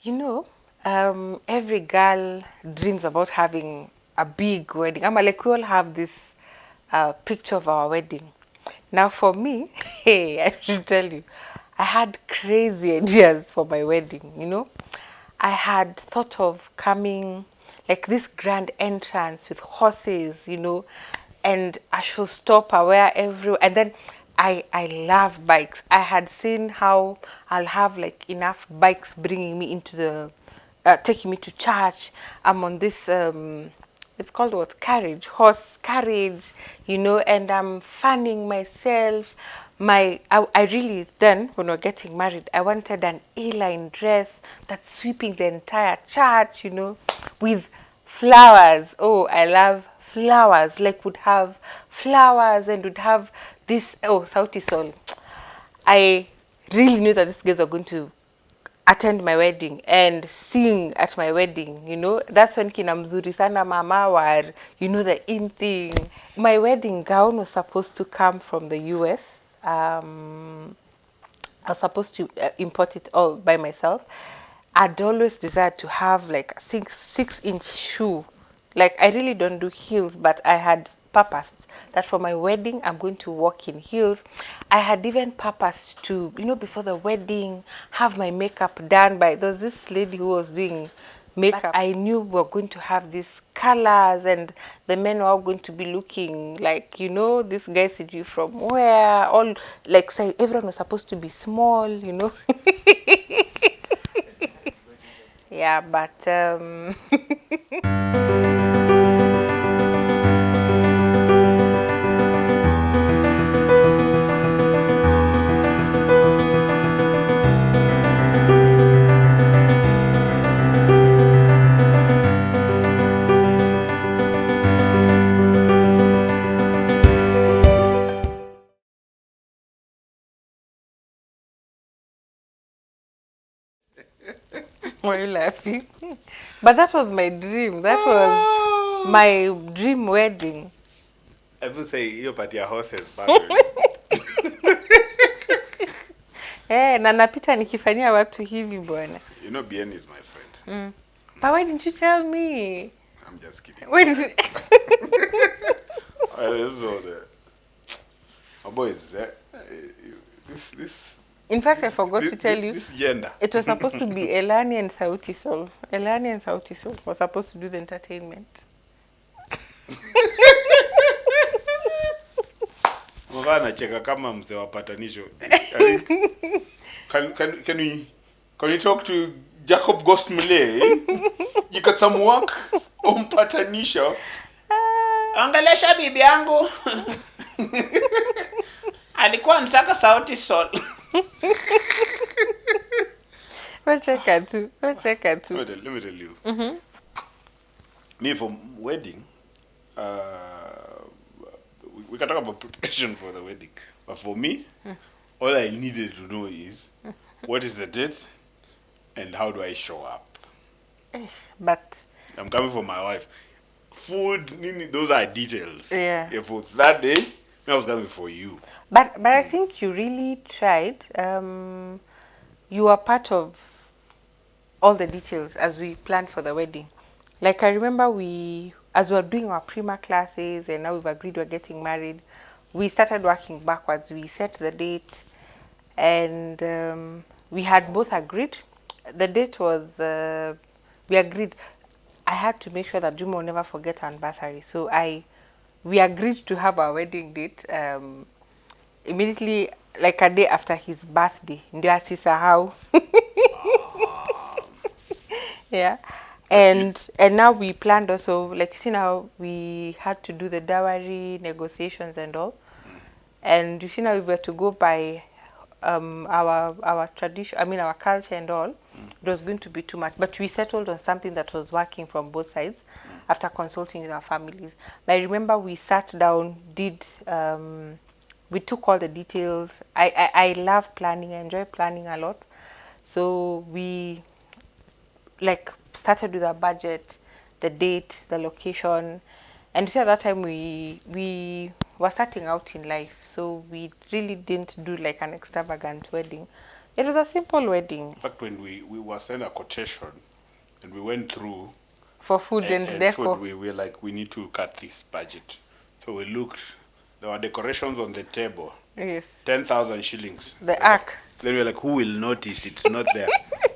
You know, every girl dreams about having a big wedding. I'm like, we all have this picture of our wedding. Now, for me, hey, I should tell you, I had crazy ideas for my wedding. I had thought of coming like this grand entrance with horses, and a showstopper where and then I love bikes. I had seen how I'll have like enough bikes bringing me into taking me to church. I'm on this it's called what, carriage, horse carriage, and I'm fanning myself. I really, then when we are getting married, I wanted an A-line dress that's sweeping the entire church, with flowers. Oh, I love flowers. Like, would have flowers and would have this. Oh, Sauti Sol. I really knew that these guys are going to attend my wedding and sing at my wedding. That's when kina mzuri sana mama war, the in thing. My wedding gown was supposed to come from the US. I was supposed to import it all by myself. I'd always desired to have like a 6-inch shoe. Like, I really don't do heels, but I had purposed that for my wedding I'm going to walk in heels. I had even purposed to, before the wedding, have my makeup done by, there's this lady who was doing makeup. But I knew we were going to have these colors, and the men were all going to be looking like, this guy said you from where, all like, say everyone was supposed to be small. Yeah, but why are you laughing? But that was my dream. That was my dream wedding. I will say you but your horses family. Na napita nikifanyia watu hivi bwana. BN is my friend. But why didn't you tell me? I'm just kidding. Why did you... My boy is this. In fact, I forgot to tell you. This gender. It was supposed to be Elani and Sauti Sol. Elani and Sauti Sol was supposed to do the entertainment. Mbona anacheka kama mzee wa patanisho. Can you talk to Jacob Ghost Mule? You got some work on patanisho. Angelesha bibi yangu. Alikuwa anataka Sauti Sol. Wacheka tu. Let me tell you. Me, for wedding, we can talk about preparation for the wedding. But for me, all I needed to know is what is the date and how do I show up. But I'm coming for my wife. Food, those are details. Yeah. If it's that day, I was coming for you. But I think you really tried. You were part of all the details as we planned for the wedding. Like, I remember as we were doing our prima classes and now we've agreed we're getting married, we started working backwards. We set the date, and we had both agreed. The date was, we agreed, I had to make sure that Juma will never forget our anniversary. So we agreed to have our wedding date immediately, like a day after his birthday. Ndio asisahau. Yeah. And now we planned also, like, you see now we had to do the dowry negotiations and all. And you see now we were to go by our tradition, our culture and all. It was going to be too much. But we settled on something that was working from both sides after consulting with our families. But I remember we sat down, we took all the details. I love planning, I enjoy planning a lot. So we started with our budget, the date, the location, and you see at that time we were starting out in life, so we really didn't do like an extravagant wedding. It was a simple wedding In fact, when we were sent a quotation and we went through for food and and food, decor. we were like, we need to cut this budget. So we looked, there were decorations on the table, Yes. 10,000 shillings. The Like, ark. then we were like, who will notice it's not there?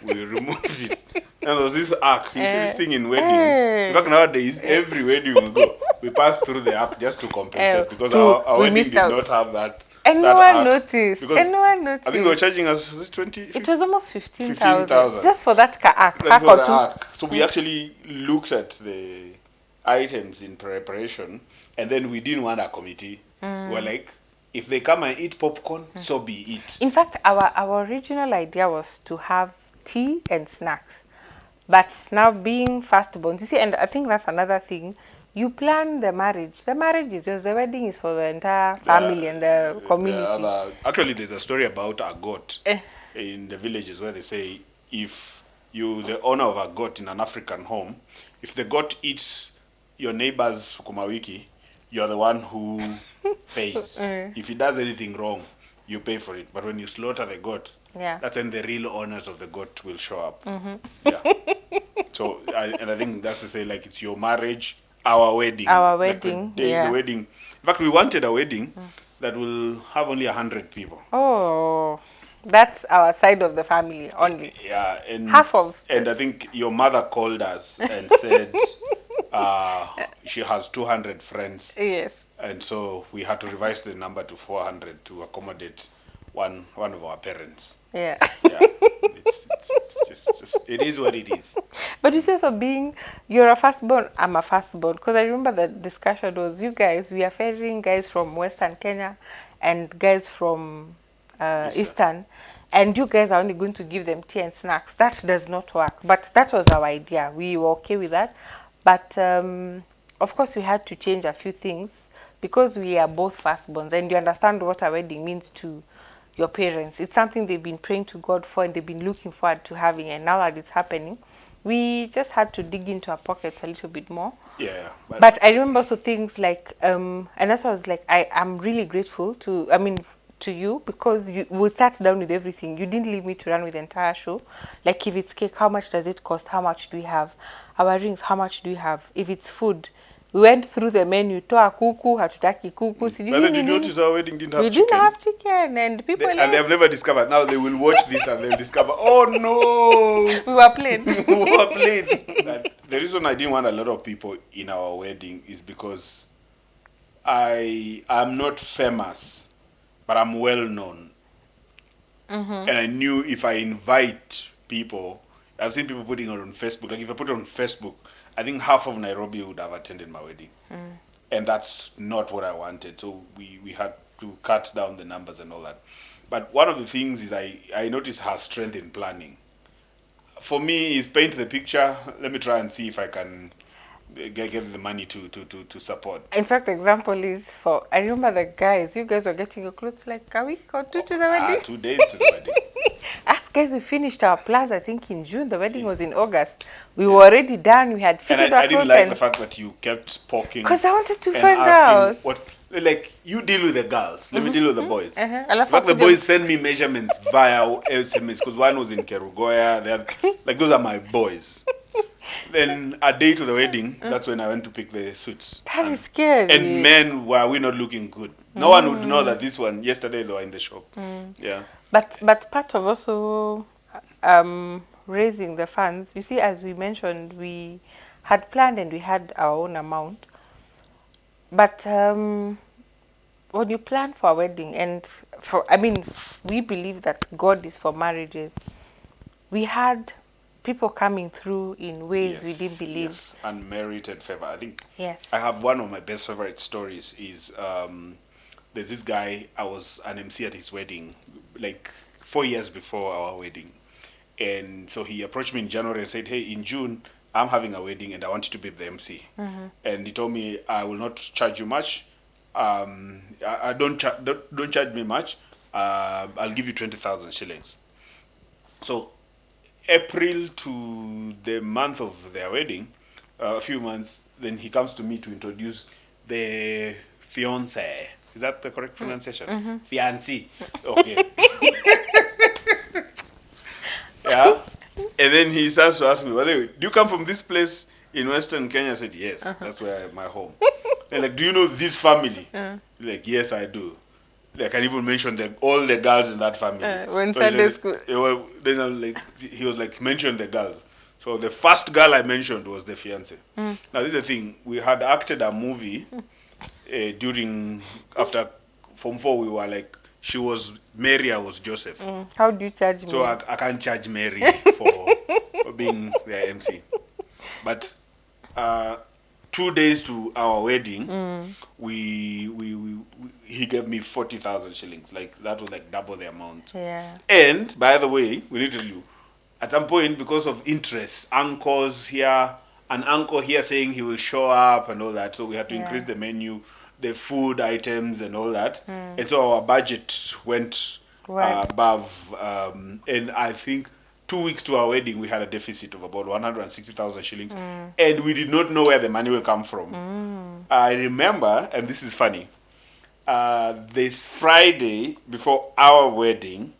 We removed it. And there was this ark. You see this thing in weddings. In fact, nowadays, every wedding we go, we pass through the ark just to compensate because our We wedding missed did out. not have that. And that no one ark. noticed. Because And no one I think they were noticed. charging us is it 20, It was almost 15,000 15,000. just for that ark. That's for the ark. So we actually looked at the items in preparation, and then we didn't want a committee. We were like, if they come and eat popcorn, so be it. In fact, our original idea was to have tea and snacks. But now being firstborn, you see, and I think that's another thing. You plan the marriage. The marriage is yours. The wedding is for the entire family and the community. Actually, there's a story about a goat Eh. in the villages where they say if you, the owner of a goat in an African home, if the goat eats your neighbor's sukuma wiki, you're the one who pays. If he does anything wrong, you pay for it. But when you slaughter the goat, Yeah. that's when the real owners of the goat will show up. Yeah. So, I think that's to say, like, it's your marriage, our wedding. Our Like wedding, the day, yeah. the wedding. In fact, we wanted a wedding that will have only 100 people. Oh, that's our side of the family only. Yeah, and Half of. And I think your mother called us and said she has 200 friends, Yes. and so we had to revise the number to 400 to accommodate one of our parents. Yeah. Yeah, it's just it is what it is. But you see, also being, you're a firstborn, I'm a firstborn. Because I remember the discussion was, you guys, we are favoring guys from Western Kenya and guys from Eastern. And you guys are only going to give them tea and snacks. That does not work. But that was our idea. We were okay with that. But of course, we had to change a few things because we are both firstborns. And you understand what a wedding means to your parents. It's something they've been praying to God for and they've been looking forward to having, and now that it's happening, we just had to dig into our pockets a little bit more. Yeah. But I remember also things like, and that's why I was like, I'm really grateful to you because we sat down with everything. You didn't leave me to run with the entire show. Like if it's cake, how much does it cost? How much do we have? Our rings, how much do we have? If it's food, we went through the menu. Toa kuku, hatutaki kuku. But then did you notice our wedding didn't have We chicken? didn't have chicken, and people And they have never discovered. Now they will watch this and they'll discover, oh no! we were plain. We were plain. The reason I didn't want a lot of people in our wedding is because I am not famous, but I'm well known. And I knew if I invite people, I've seen people putting it on Facebook. Like if I put it on Facebook, I think half of Nairobi would have attended my wedding. And that's not what I wanted. So we had to cut down the numbers and all that. But one of the things is I noticed her strength in planning. For me, is paint the picture. Let me try and see if I can get the money to support. In fact, example is for, I remember the guys, you guys were getting your clothes like a week or two to the wedding. 2 days to the wedding. Us guys, we finished our plans, I think, in June. The wedding was in August. We were already done. We had And fitted I our didn't clothes. like the fact that you kept poking. Because I wanted to and find out. asking what, like, you deal with the girls. Let me deal with the boys. In Alafu fact, the akuja- boys send me measurements via SMS because one was in Kerugoya. Like, those are my boys. Then a day to the wedding, that's when I went to pick the suits. That is scary. And men, were we not looking good? No one would know that this one, yesterday they were in the shop. Yeah. But part of also raising the funds, you see, as we mentioned, we had planned and we had our own amount. But when you plan for a wedding, and we believe that God is for marriages. We had people coming through in ways we didn't believe. Yes. Unmerited favor. I think Yes. I have one of my best favorite stories is there's this guy, I was an MC at his wedding, like 4 years before our wedding. And so he approached me in January and said, hey, in June, I'm having a wedding and I want you to be the MC. And he told me, I will not charge you much. I don't charge me much. I'll give you 20,000 shillings. So April to the month of their wedding, a few months, then he comes to me to introduce the fiance. Is that the correct pronunciation? Fiancé. Okay. Yeah. And then he starts to ask me, "By the way, do you come from this place in Western Kenya?" I said, "Yes, that's where my home." They're like, "Do you know this family?" Like, "Yes, I do." Like, I can even mention all the girls in that family. When So he Sunday said, school. then I was like, he was like, mention the girls. So the first girl I mentioned was the fiance. Now this is the thing: we had acted a movie during after Form 4. We were like, she was Mary, I was Joseph. How do you charge So me? I can't charge Mary for being their MC. But uh, 2 days to our wedding, he gave me 40,000 shillings. Like that was like double the amount. Yeah. And by the way, we need to tell you, at some point because of interest, uncles here, an uncle here saying he will show up and all that. So we had to increase Yeah. the menu, the food items and all that. And so our budget went What? above. And I think 2 weeks to our wedding, we had a deficit of about 160,000 shillings. And we did not know where the money will come from. I remember, and this is funny, this Friday before our wedding,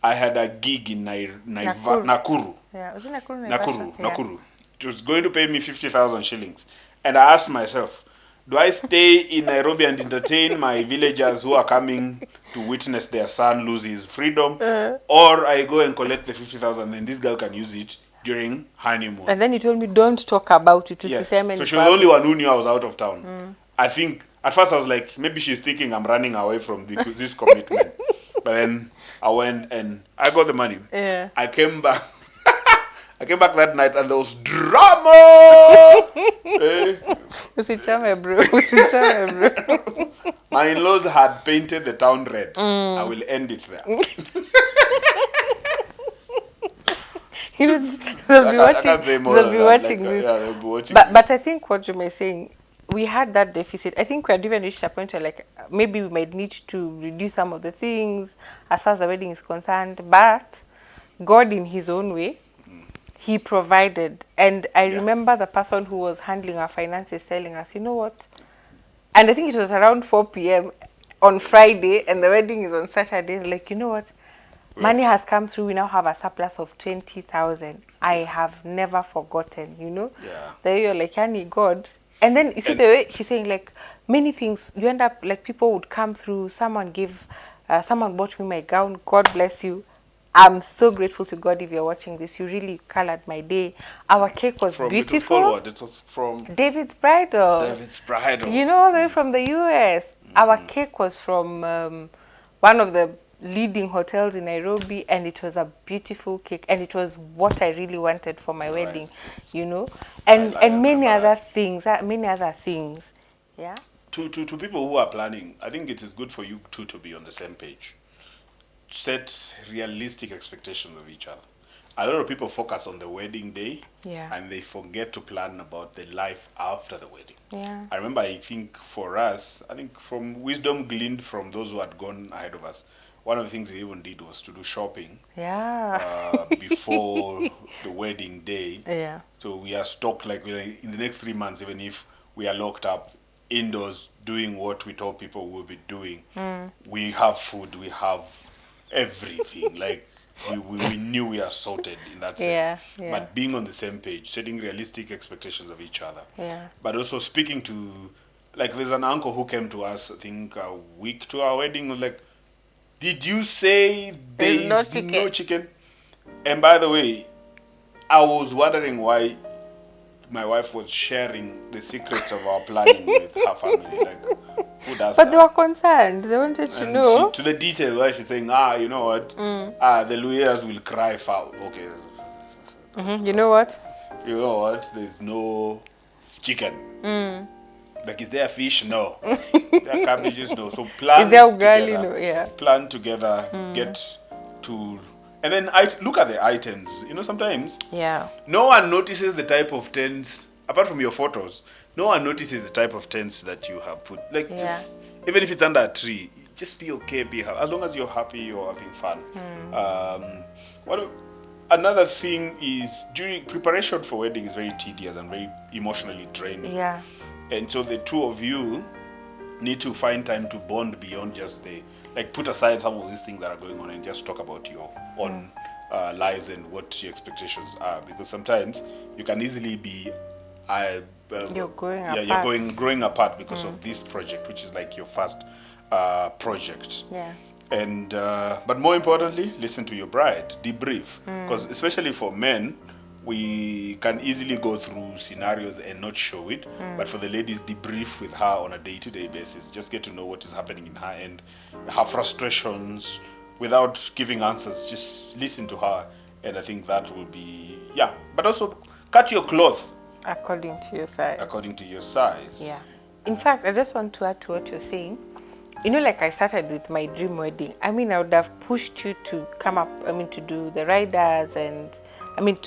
I had a gig in Nakuru. Nakuru. Yeah. Was it Nakuru? Nakuru, Yeah. Nakuru. It was going to pay me 50,000 shillings. And I asked myself, do I stay in Nairobi and entertain my villagers who are coming to witness their son lose his freedom? Or I go and collect the 50,000 and this girl can use it during honeymoon? And then you told me don't talk about it. Yes. Usiseme So ni she was the kwako. only one who knew I was out of town. I think at first I was like, maybe she's thinking I'm running away from this commitment. But then I went and I got the money. Yeah. I came back. I came back that night and there was drama. Usichome bro. Usichome bro. My in-laws had painted the town red. I will end it there. You know, they'll be I watching. can't say more They'll than be that. watching Like, this. yeah, they'll be watching But this. I think what you may saying, we had that deficit. I think we had even reached a point where like maybe we might need to reduce some of the things as far as the wedding is concerned. But God, in His own way, He provided. And I Yeah. remember the person who was handling our finances telling us, you know what? And I think it was around 4 p.m. on Friday, and the wedding is on Saturday. Like, you know what? Money has come through. We now have a surplus of 20,000. I have never forgotten, you know? Yeah. Then you're like, Yani, God. And then you see And- the way he's saying, like, many things. You end up, like, people would come through. Someone bought me my gown. God bless you. I'm so grateful to God if you're watching this. You really colored my day. Our cake was It was beautiful. called what? It was from David's Bridal. David's Bridal. You know, all the way from the US. Our cake was from one of the leading hotels in Nairobi, and it was a beautiful cake, and it was what I really wanted for my Right. wedding, you know, and I many remember other that. things, yeah. To people who are planning, I think it is good for you two to be on the same page. Set realistic expectations of each other. A lot of people focus on the wedding day, Yeah. and they forget to plan about the life after the wedding. Yeah. I remember, I think for us, I think from wisdom gleaned from those who had gone ahead of us, one of the things we even did was to do shopping Yeah. before the wedding day. Yeah. So we are stocked like in the next 3 months, even if we are locked up indoors doing what we told people we'll be doing. We have food, we have everything. Like we knew we are sorted in that sense. Yeah, yeah. But being on the same page, setting realistic expectations of each other. Yeah. But also speaking to, like, there's an uncle who came to us, I think a week to our wedding, was like, did you say There's there no is chicken. no chicken? And by the way, I was wondering why my wife was sharing the secrets of our planning with her family. Like, who does But that? they were concerned. They wanted to And know. to the detail, why she's saying, you know what? The lawyers will cry foul. Okay. You know what? You know what? There's no chicken. Like, is there fish? No. There are cabbages? No. So plan Is there ugali? together. No, yeah. Plan together. Get to... And then look at the items. You know, sometimes Yeah. no one notices the type of tents, apart from your photos, no one notices the type of tents that you have put. Like, Yeah. just, even if it's under a tree, just be okay, be happy. As long as you're happy, you're having fun. Another thing is, during preparation for wedding is very tedious and very emotionally draining. Yeah. And so the two of you need to find time to bond beyond just like, put aside some of these things that are going on and just talk about your own lives and what your expectations are, because sometimes you can easily be You're growing yeah, you're apart. growing apart because of this project, which is like your first project. Yeah. And but more importantly, listen to your bride, debrief, because especially for men, we can easily go through scenarios and not show it. But for the ladies, debrief with her on a day-to-day basis. Just get to know what is happening in her end, her frustrations, without giving answers. Just listen to her, and I think that will be, yeah. But also cut your cloth According to your size. according to your size. Yeah. In fact, I just want to add to what you're saying. You know, like I started with my dream wedding. I mean, I would have pushed you to come up, I mean, to do the riders and, I mean,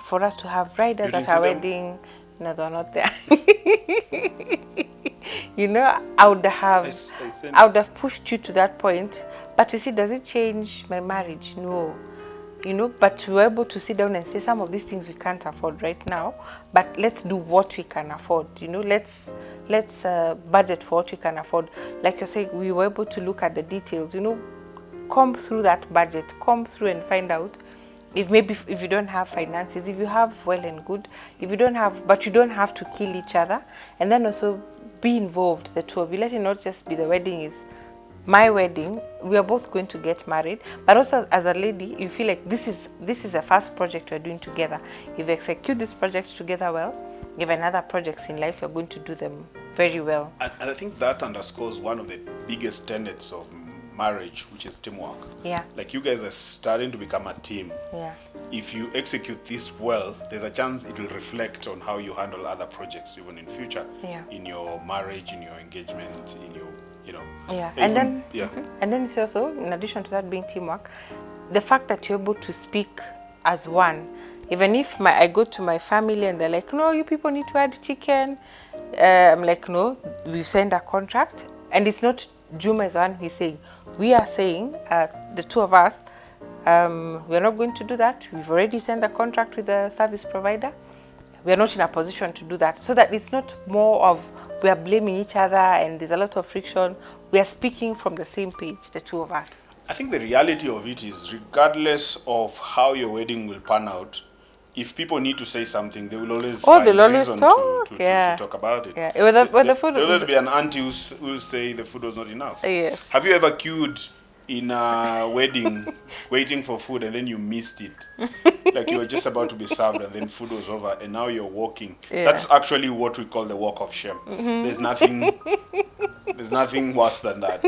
for us to have You riders didn't at our see them? wedding. No, they're not there. You know, I would have pushed you to that point. But you see, does it change my marriage? No. You know, but we were able to sit down and say some of these things we can't afford right now, but let's do what we can afford. You know, let's budget for what we can afford. Like you're saying, we were able to look at the details. You know, comb through that budget, comb through and find out if maybe if you don't have finances, if you have, well and good. If you don't have, but you don't have to kill each other. And then also be involved, the two of you. Let it not just be the wedding is my wedding. We are both going to get married, but also as a lady, you feel like this is a first project we're doing together. If you execute this project together well, if another projects in life, you're going to do them very well. And I think that underscores one of the biggest tenets of marriage, which is teamwork. Yeah. Like you guys are starting to become a team. Yeah. If you execute this well, there's a chance it will reflect on how you handle other projects even in future. Yeah. In your marriage, in your engagement, in your, you know. Yeah. Even, And then yeah. And then it's also, in addition to that being teamwork, the fact that you're able to speak as one. Even if I go to my family and they're like, no, you people need to add chicken. I'm like, no, we send a contract. And it's not Juma is one who's saying, we are saying, the two of us, we're not going to do that. We've already sent a contract with the service provider. We are not in a position to do that. So that it's not more of we are blaming each other and there's a lot of friction. We are speaking from the same page, the two of us. I think the reality of it is, regardless of how your wedding will pan out, if people need to say something, they will always find they'll always reason talk. to talk about it. Yeah. With the food. There will always be an auntie who will say the food was not enough. Yes. Have you ever queued in a wedding waiting for food and then you missed it? Like you were just about to be served and then food was over and now you're walking. Yeah. That's actually what we call the walk of shame. There's nothing worse than that.